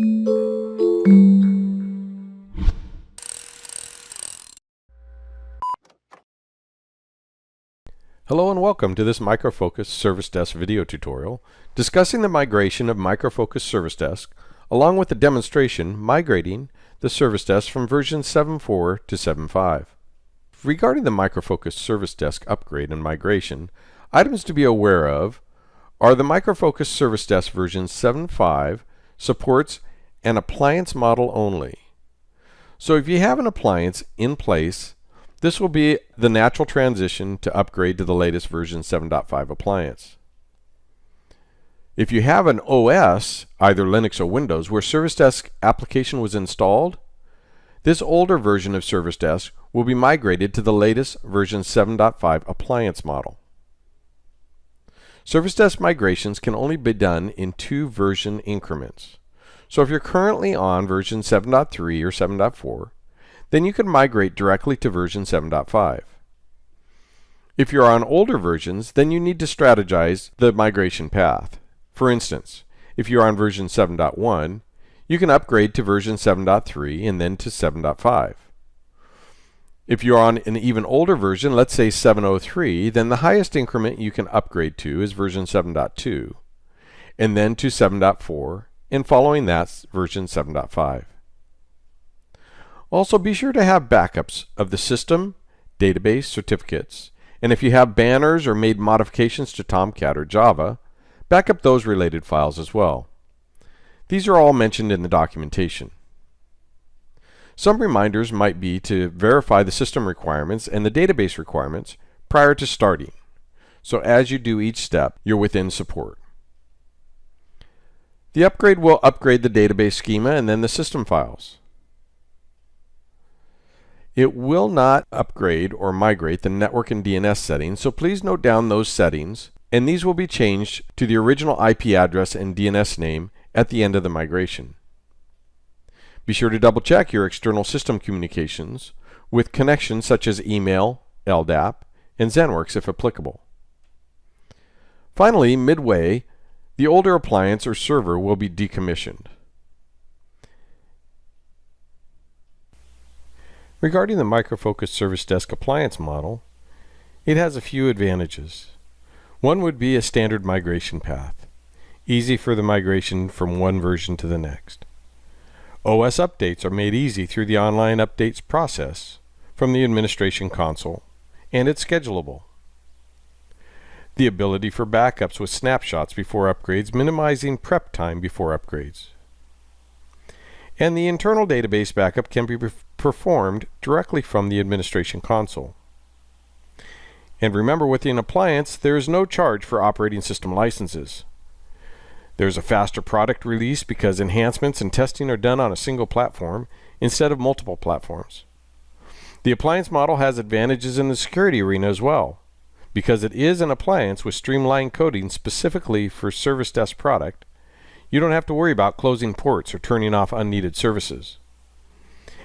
Hello and welcome to this Micro Focus Service Desk video tutorial discussing the migration of Micro Focus Service Desk along with the demonstration migrating the Service Desk from version 7.4 to 7.5. Regarding the Micro Focus Service Desk upgrade and migration, items to be aware of are the Micro Focus Service Desk version 7.5 supports an appliance model only. So if you have an appliance in place, this will be the natural transition to upgrade to the latest version 7.5 appliance. If you have an OS, either Linux or Windows, where Service Desk application was installed, this older version of Service Desk will be migrated to the latest version 7.5 appliance model. Service Desk migrations can only be done in 2 version increments. So if you're currently on version 7.3 or 7.4, then you can migrate directly to version 7.5. If you're on older versions, then you need to strategize the migration path. For instance, if you're on version 7.1, you can upgrade to version 7.3 and then to 7.5. If you're on an even older version, let's say 7.03, then the highest increment you can upgrade to is version 7.2, and then to 7.4, and following that, version 7.5. Also, be sure to have backups of the system, database, certificates, and if you have banners or made modifications to Tomcat or Java, back up those related files as well. These are all mentioned in the documentation. Some reminders might be to verify the system requirements and the database requirements prior to starting. So as you do each step, you're within support. The upgrade will upgrade the database schema and then the system files. It will not upgrade or migrate the network and DNS settings, so please note down those settings, and these will be changed to the original IP address and DNS name at the end of the migration. Be sure to double check your external system communications with connections such as email, LDAP, and ZenWorks if applicable. Finally, midway, the older appliance or server will be decommissioned. Regarding the Micro Focus Service Desk appliance model, it has a few advantages. One would be a standard migration path, easy for the migration from one version to the next. OS updates are made easy through the online updates process from the administration console, and it's schedulable. The ability for backups with snapshots before upgrades, minimizing prep time before upgrades. And the internal database backup can be performed directly from the administration console. And remember, with an appliance, there is no charge for operating system licenses. There's a faster product release because enhancements and testing are done on a single platform instead of multiple platforms. The appliance model has advantages in the security arena as well, because it is an appliance with streamlined coding specifically for Service Desk product. You don't have to worry about closing ports or turning off unneeded services.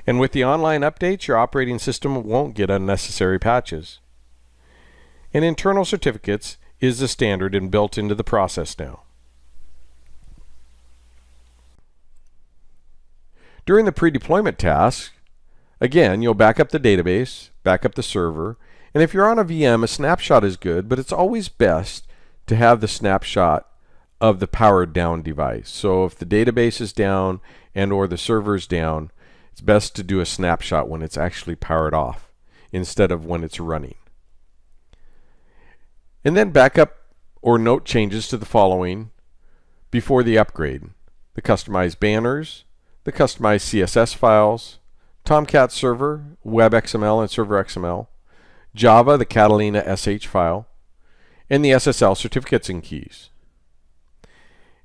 And with the online updates, your operating system won't get unnecessary patches. And internal certificates is the standard and built into the process now. During the pre-deployment task, again, you'll back up the database, back up the server, and if you're on a VM, a snapshot is good, but it's always best to have the snapshot of the powered down device. So if the database is down and or the server is down, it's best to do a snapshot when it's actually powered off instead of when it's running. And then back up or note changes to the following before the upgrade: the customized banners, the customized CSS files, Tomcat server, WebXML and server XML, Java, the Catalina SH file, and the SSL certificates and keys.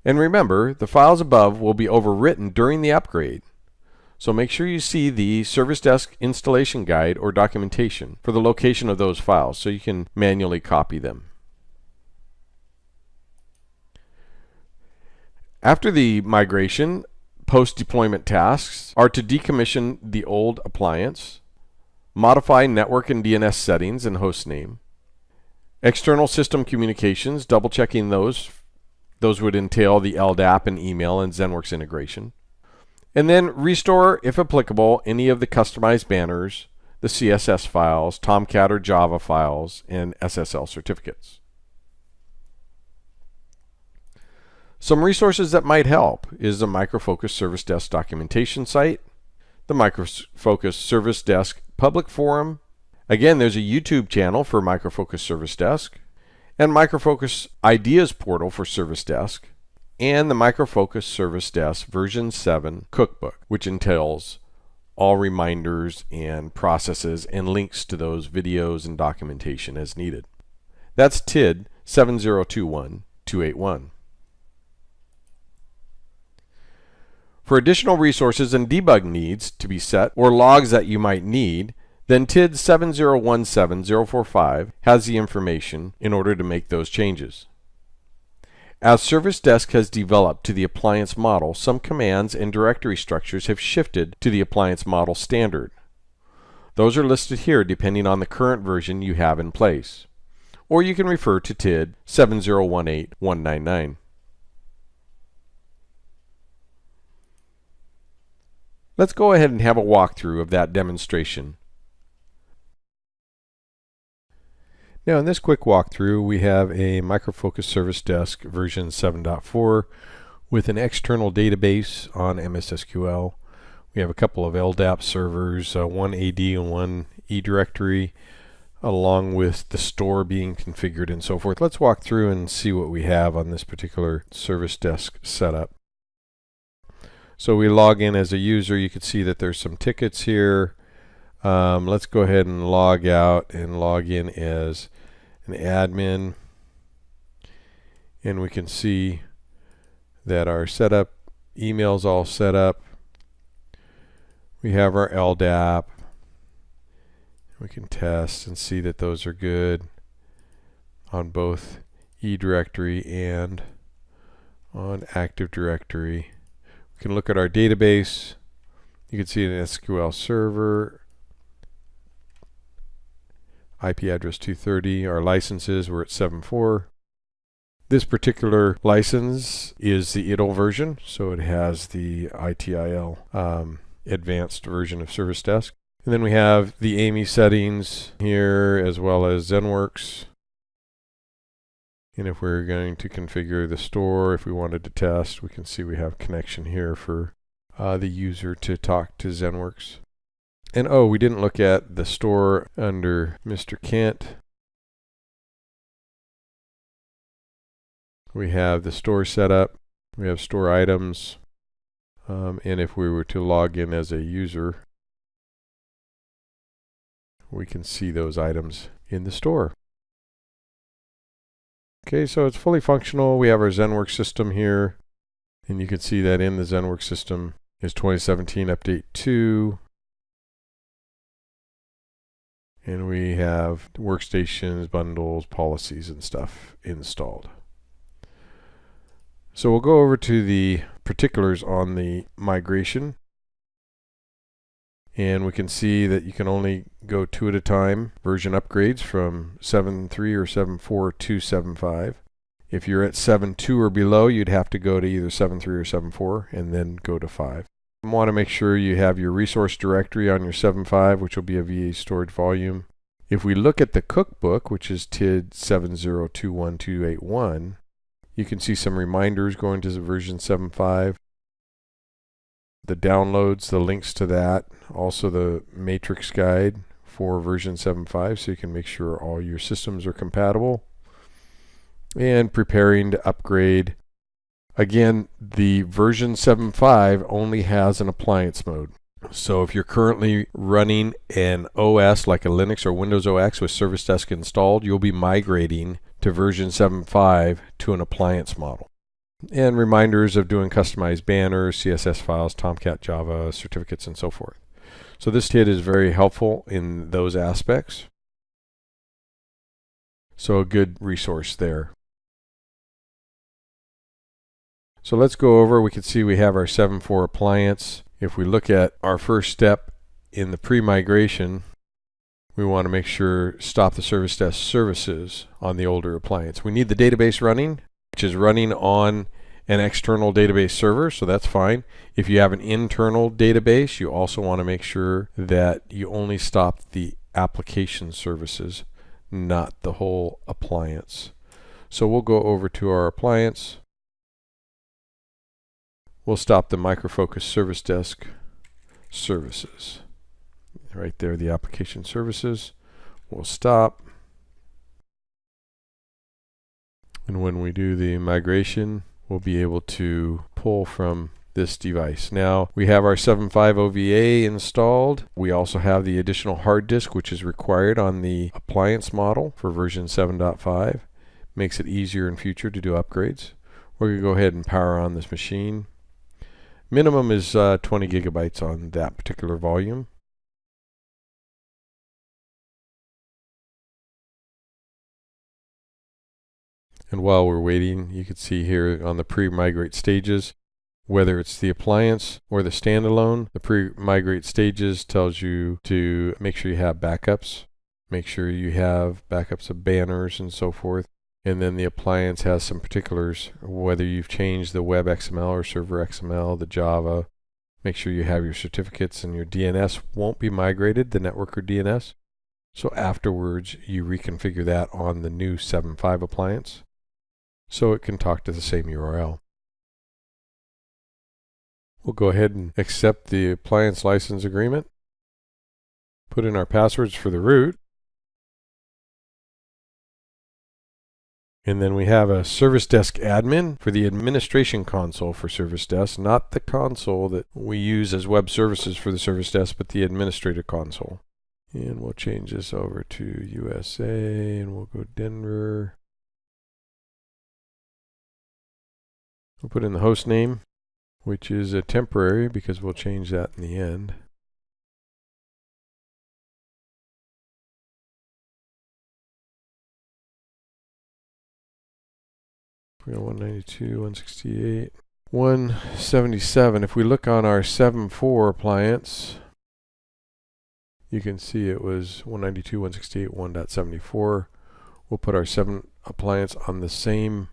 And remember, the files above will be overwritten during the upgrade. So make sure you see the Service Desk installation guide or documentation for the location of those files so you can manually copy them. After the migration, post-deployment tasks are to decommission the old appliance, modify network and DNS settings and host name, external system communications, double checking those. Those would entail the LDAP and email and ZenWorks integration. And then restore, if applicable, any of the customized banners, the CSS files, Tomcat or Java files, and SSL certificates. Some resources that might help is the Micro Focus Service Desk documentation site, the Micro Focus Service Desk public forum. Again, there's a YouTube channel for Micro Focus Service Desk, and Micro Focus Ideas portal for Service Desk, and the Micro Focus Service Desk version 7 cookbook, which entails all reminders and processes and links to those videos and documentation as needed. That's TID 7021281. For additional resources and debug needs to be set or logs that you might need, then TID 7017045 has the information in order to make those changes. As Service Desk has developed to the appliance model, some commands and directory structures have shifted to the appliance model standard. Those are listed here depending on the current version you have in place. Or you can refer to TID 7018199. Let's go ahead and have a walkthrough of that demonstration. Now in this quick walkthrough, we have a Micro Focus Service Desk version 7.4 with an external database on MS SQL. We have a couple of LDAP servers, one AD and one eDirectory, along with the store being configured and so forth. Let's walk through and see what we have on this particular Service Desk setup. So we log in as a user. You can see that there's some tickets here. Let's go ahead and log out and log in as an admin. And we can see that our setup email's all set up. We have our LDAP. We can test and see that those are good on both eDirectory and on Active Directory. We can look at our database. You can see an SQL server, IP address 230. Our licenses, we're at 7.4. This particular license is the ITIL version, so it has the ITIL advanced version of Service Desk. And then we have the AMI settings here, as well as ZenWorks. And if we're going to configure the store, if we wanted to test, we can see we have connection here for the user to talk to ZenWorks. And oh, we didn't look at the store under Mr. Kent. We have the store set up. We have store items. And if we were to log in as a user, we can see those items in the store. Okay, so it's fully functional. We have our ZenWorks system here, and you can see that in the ZenWorks system is 2017 Update 2. And we have workstations, bundles, policies, and stuff installed. So we'll go over to the particulars on the migration. And we can see that you can only go 2 at a time. Version upgrades from 7.3 or 7.4 to 7.5. If you're at 7.2 or below, you'd have to go to either 7.3 or 7.4 and then go to 5. You want to make sure you have your resource directory on your 7.5, which will be a VA storage volume. If we look at the cookbook, which is TID 7021281, you can see some reminders going to the version 7.5. The downloads, the links to that, also the matrix guide for version 7.5, so you can make sure all your systems are compatible. And preparing to upgrade. Again, the version 7.5 only has an appliance mode. So if you're currently running an OS like a Linux or Windows OS with Service Desk installed, you'll be migrating to version 7.5 to an appliance model. And reminders of doing customized banners, CSS files, Tomcat, Java, certificates, and so forth. So this TID is very helpful in those aspects. So a good resource there. So let's go over, we can see we have our 7.4 appliance. If we look at our first step in the pre-migration, we want to make sure stop the Service Desk services on the older appliance. We need the database running, which is running on an external database server, so that's fine. If you have an internal database, you also want to make sure that you only stop the application services, not the whole appliance. So we'll go over to our appliance. We'll stop the Micro Focus Service Desk services. Right there, the application services. We'll stop. And when we do the migration, we'll be able to pull from this device. Now we have our 7.5 OVA installed. We also have the additional hard disk, which is required on the appliance model for version 7.5. Makes it easier in future to do upgrades. We're going to go ahead and power on this machine. Minimum is 20 gigabytes on that particular volume. And while we're waiting, you can see here on the pre-migrate stages, whether it's the appliance or the standalone, the pre-migrate stages tells you to make sure you have backups. Make sure you have backups of banners and so forth. And then the appliance has some particulars, whether you've changed the web XML or server XML, the Java. Make sure you have your certificates, and your DNS won't be migrated, the network or DNS. So afterwards, you reconfigure that on the new 7.5 appliance, so it can talk to the same URL. We'll go ahead and accept the appliance license agreement. Put in our passwords for the root. And then we have a Service Desk admin for the administration console for Service Desk, not the console that we use as web services for the Service Desk, but the administrator console. And we'll change this over to USA, and we'll go Denver. We'll put in the host name, which is a temporary because we'll change that in the end. We got 192, 168, 177. If we look on our 7.4 appliance, you can see it was 192, 168, 1.74. We'll put our 7 appliance on the same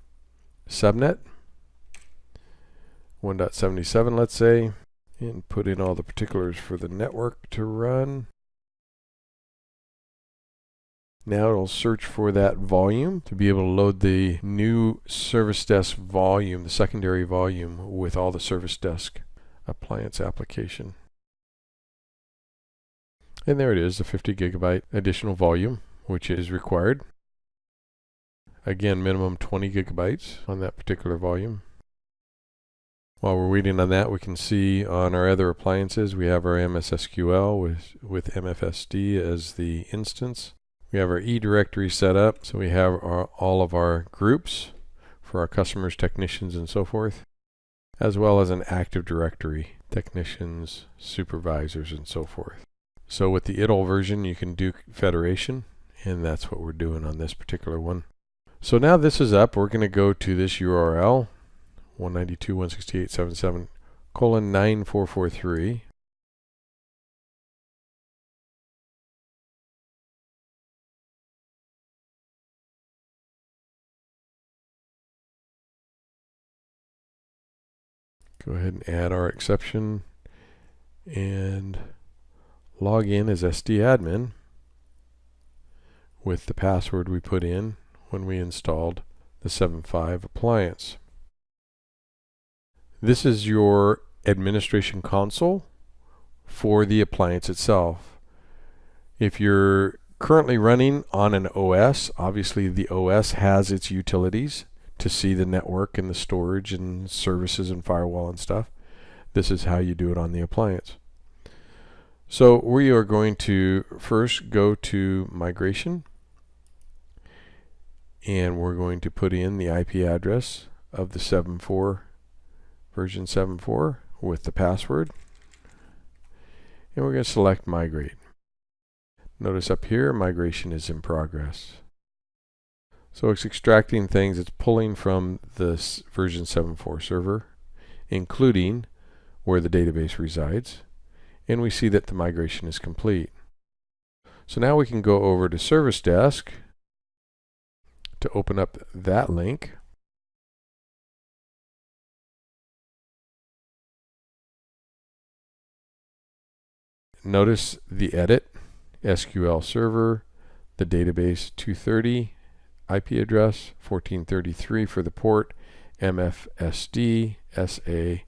subnet, 1.77 let's say, and put in all the particulars for the network to run. Now it'll search for that volume to be able to load the new Service Desk volume, the secondary volume, with all the Service Desk appliance application. And there it is, the 50 gigabyte additional volume, which is required. Again, minimum 20 gigabytes on that particular volume. While we're waiting on that, we can see on our other appliances, we have our MS SQL with MFSD as the instance. We have our e-directory set up, so we have all of our groups for our customers, technicians, and so forth, as well as an Active Directory, technicians, supervisors, and so forth. So with the ITIL version, you can do federation, and that's what we're doing on this particular one. So now this is up, we're going to go to this URL, 192.168.77:9443. Go ahead and add our exception and log in as SDadmin with the password we put in when we installed the 7.5 appliance. This is your administration console for the appliance itself. If you're currently running on an OS, obviously the OS has its utilities to see the network and the storage and services and firewall and stuff. This is how you do it on the appliance. So we are going to first go to migration, and we're going to put in the IP address of the 7.4 version 7.4 with the password, and we're going to select migrate. Notice up here migration is in progress. So it's extracting things, it's pulling from this version 7.4 server, including where the database resides, and we see that the migration is complete. So now we can go over to Service Desk to open up that link. notice the edit, SQL Server, the database 230, IP address 1433 for the port, MFSD, SA,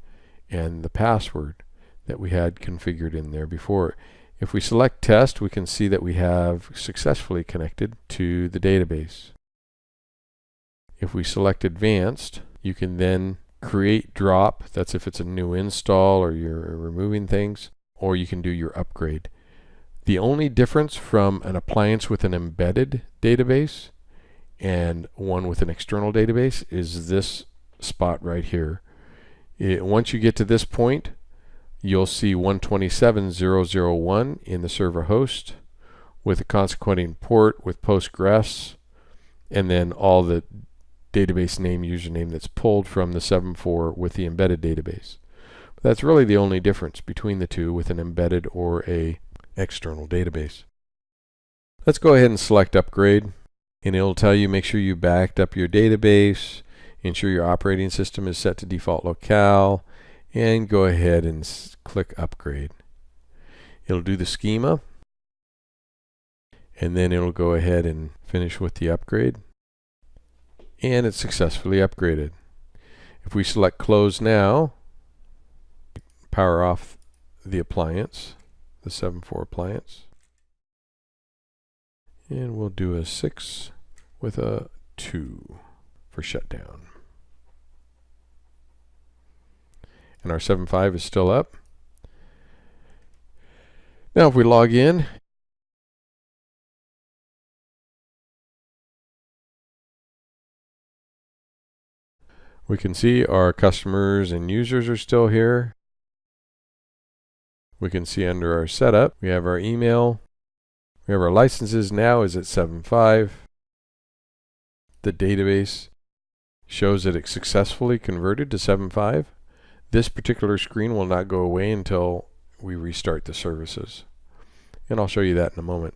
and the password that we had configured in there before. If we select test, we can see that we have successfully connected to the database. If we select advanced, you can then create drop. That's if it's a new install or you're removing things, or you can do your upgrade. The only difference from an appliance with an embedded database and one with an external database is this spot right here. Once you get to this point, you'll see 127.0.0.1 in the server host with a consequenting port with Postgres, and then all the database name, username that's pulled from the 7.4 with the embedded database. But that's really the only difference between the two with an embedded or a external database. Let's go ahead and select upgrade, and it'll tell you make sure you backed up your database, ensure your operating system is set to default locale, and go ahead and click upgrade. It'll do the schema, and then it'll go ahead and finish with the upgrade, and it's successfully upgraded. If we select close now, power off the appliance, the 7.4 appliance, and we'll do a 6 with a 2 for shutdown. And our 7.5 is still up. Now if we log in, we can see our customers and users are still here. We can see under our setup, we have our email. We have our licenses now is at 7.5. The database shows that it successfully converted to 7.5. This particular screen will not go away until we restart the services. And I'll show you that in a moment.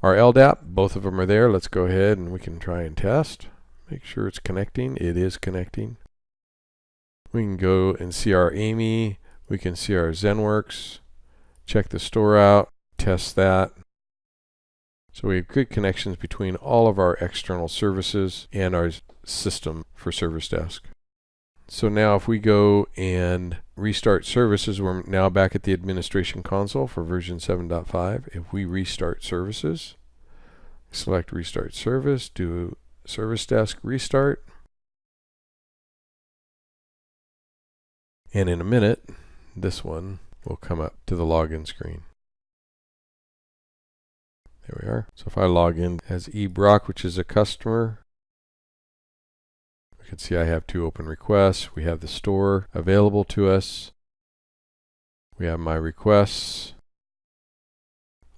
Our LDAP, both of them are there. Let's go ahead and we can try and test. Make sure it's connecting. It is connecting. We can go and see our AMI. We can see our ZenWorks. Check the store out. Test that. So we have good connections between all of our external services and our system for Service Desk. So now if we go and restart services, we're now back at the administration console for version 7.5. If we restart services, select restart service, do Service Desk restart. And in a minute, this one will come up to the login screen. There we are. So if I log in as eBrock, which is a customer, we can see I have 2 open requests. We have the store available to us. We have my requests.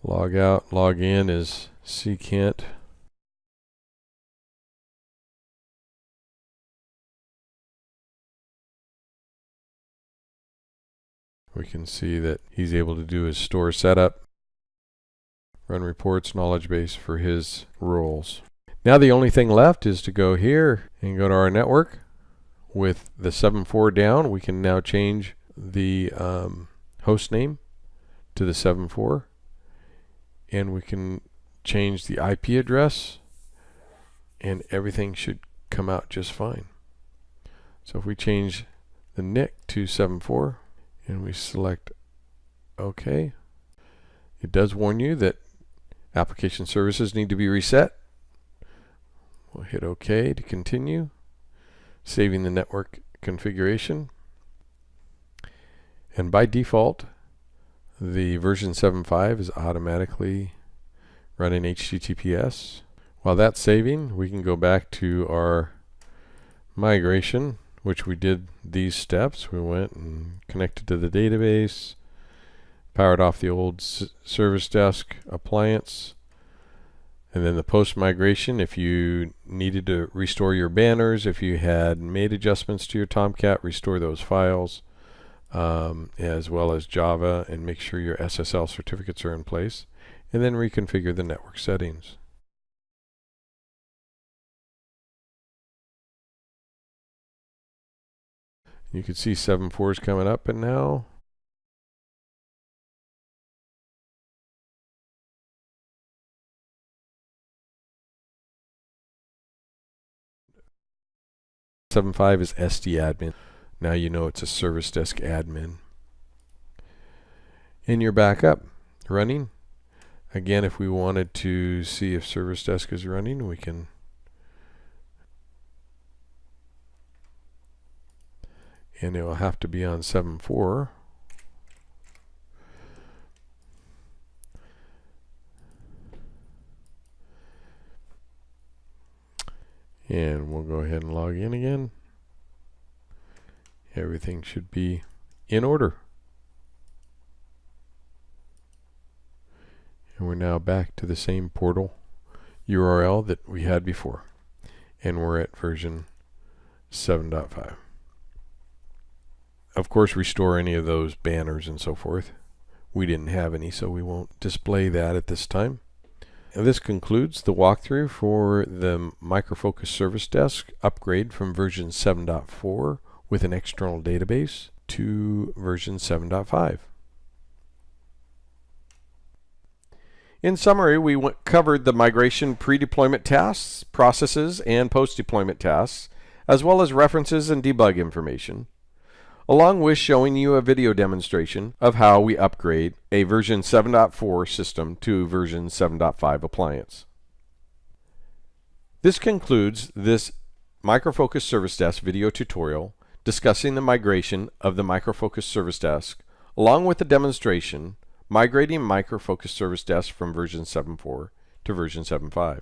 Log out, log in is C. Kent. We can see that he's able to do his store setup, run reports, knowledge base for his roles. Now the only thing left is to go here and go to our network. With the 7.4 down, we can now change the host name to the 7.4, and we can change the IP address, and everything should come out just fine. So if we change the NIC to 7.4 and we select OK, it does warn you that application services need to be reset. We'll hit OK to continue, saving the network configuration. And by default, the version 7.5 is automatically running HTTPS. While that's saving, we can go back to our migration, which we did these steps. We went and connected to the database, powered off the old Service Desk appliance, and then the post-migration, if you needed to restore your banners, if you had made adjustments to your Tomcat, restore those files, as well as Java, and make sure your SSL certificates are in place, and then reconfigure the network settings. You can see 7.4 is coming up, and now 7.5 is SD admin. Now you know it's a service desk admin. And you're back up running. Again, if we wanted to see if service desk is running, we can and it will have to be on 7.4. And we'll go ahead and log in again. Everything should be in order. And we're now back to the same portal URL that we had before. And we're at version 7.5. Of course, restore any of those banners and so forth. We didn't have any, so we won't display that at this time. And this concludes the walkthrough for the Micro Focus Service Desk upgrade from version 7.4 with an external database to version 7.5. In summary, we covered the migration pre-deployment tasks, processes, and post-deployment tasks, as well as references and debug information, along with showing you a video demonstration of how we upgrade a version 7.4 system to version 7.5 appliance. This concludes this Micro Focus Service Desk video tutorial discussing the migration of the Micro Focus Service Desk, along with the demonstration migrating Micro Focus Service Desk from version 7.4 to version 7.5.